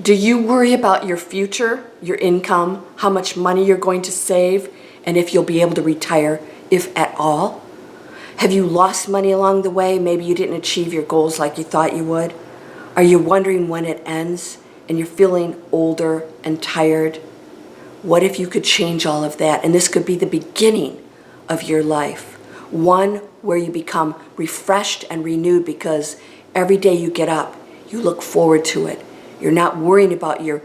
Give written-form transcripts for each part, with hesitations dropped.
Do you worry about your future, your income, how much money you're going to save, and if you'll be able to retire, if at all? Have you lost money along the way? Maybe you didn't achieve your goals like you thought you would. Are you wondering when it ends and you're feeling older and tired? What if you could change all of that? And this could be the beginning of your life. One where you become refreshed and renewed because every day you get up, you look forward to it. You're not worrying about your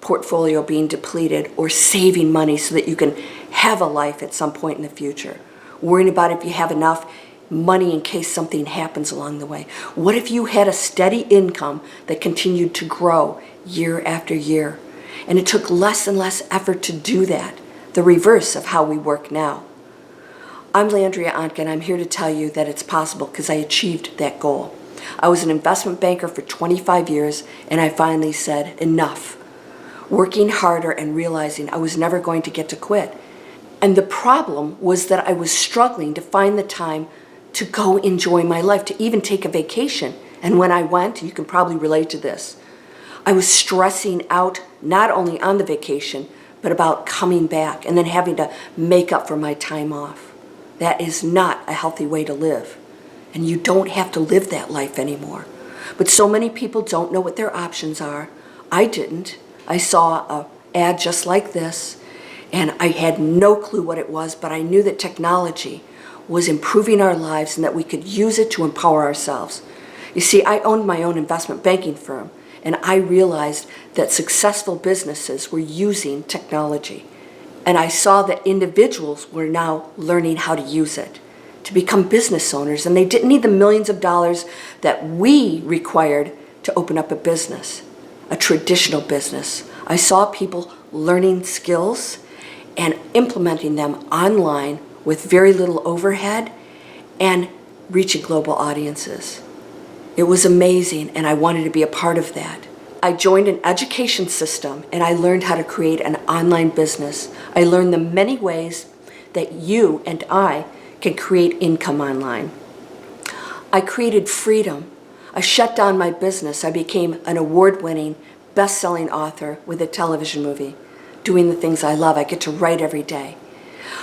portfolio being depleted or saving money so that you can have a life at some point in the future. Worrying about if you have enough money in case something happens along the way. What if you had a steady income that continued to grow year after year? And it took less and less effort to do that, the reverse of how we work now. I'm Landria Onkka, and I'm here to tell you that it's possible because I achieved that goal. I was an investment banker for 25 years, and I finally said, enough. Working harder and realizing I was never going to get to quit. And the problem was that I was struggling to find the time to go enjoy my life, to even take a vacation. And when I went, you can probably relate to this, I was stressing out not only on the vacation, but about coming back and then having to make up for my time off. That is not a healthy way to live. And you don't have to live that life anymore. But so many people don't know what their options are. I didn't. I saw an ad just like this, and I had no clue what it was, but I knew that technology was improving our lives and that we could use it to empower ourselves. You see, I owned my own investment banking firm, and I realized that successful businesses were using technology. And I saw that individuals were now learning how to use it to become business owners, and they didn't need the millions of dollars that we required to open up a business, a traditional business. I saw people learning skills and implementing them online with very little overhead and reaching global audiences. It was amazing, and I wanted to be a part of that. I joined an education system, and I learned how to create an online business. I learned the many ways that you and I can create income online. I created freedom. I shut down my business. I became an award-winning, best-selling author with a television movie, doing the things I love. I get to write every day.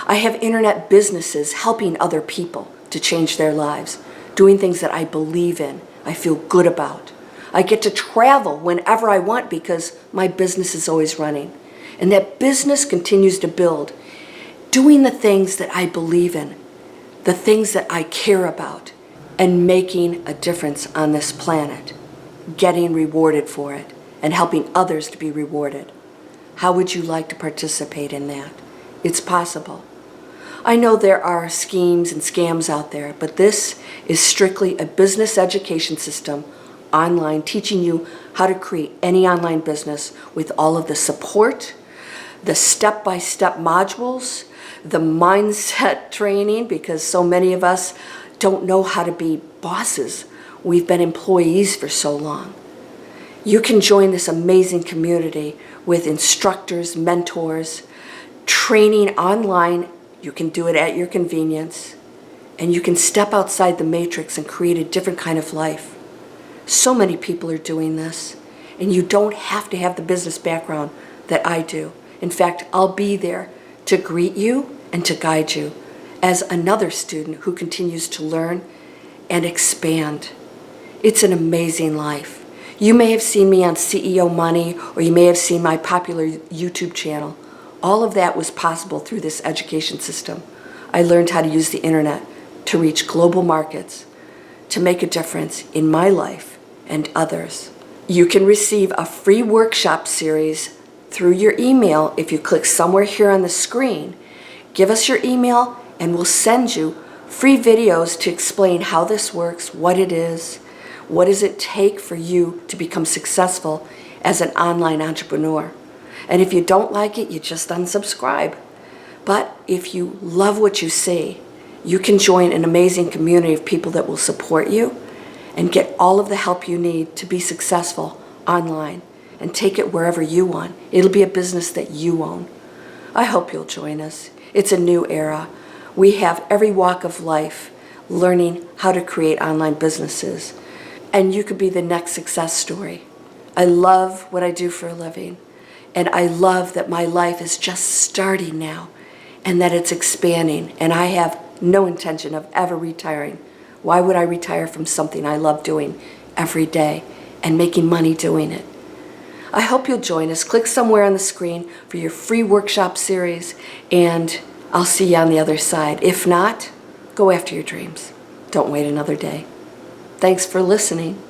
I have internet businesses helping other people to change their lives, doing things that I believe in, I feel good about. I get to travel whenever I want because my business is always running. And that business continues to build, doing the things that I believe in, the things that I care about, and making a difference on this planet, getting rewarded for it, and helping others to be rewarded. How would you like to participate in that? It's possible. I know there are schemes and scams out there, but this is strictly a business education system online, teaching you how to create any online business with all of the support, the step-by-step modules, the mindset training, because so many of us don't know how to be bosses. We've been employees for so long. You can join this amazing community with instructors, mentors, training online. You can do it at your convenience, and you can step outside the matrix and create a different kind of life. So many people are doing this, and you don't have to have the business background that I do. In fact, I'll be there to greet you and to guide you as another student who continues to learn and expand. It's an amazing life. You may have seen me on CEO Money, or you may have seen my popular YouTube channel. All of that was possible through this education system. I learned how to use the internet to reach global markets, to make a difference in my life and others. You can receive a free workshop series through your email if you click somewhere here on the screen. Give us your email and we'll send you free videos to explain how this works, what it is, what does it take for you to become successful as an online entrepreneur. And if you don't like it, you just unsubscribe. But if you love what you see, you can join an amazing community of people that will support you and get all of the help you need to be successful online and take it wherever you want. It'll be a business that you own. I hope you'll join us. It's a new era. We have every walk of life learning how to create online businesses. And you could be the next success story. I love what I do for a living. And I love that my life is just starting now and that it's expanding. And I have no intention of ever retiring. Why would I retire from something I love doing every day and making money doing it? I hope you'll join us. Click somewhere on the screen for your free workshop series, and I'll see you on the other side. If not, go after your dreams. Don't wait another day. Thanks for listening.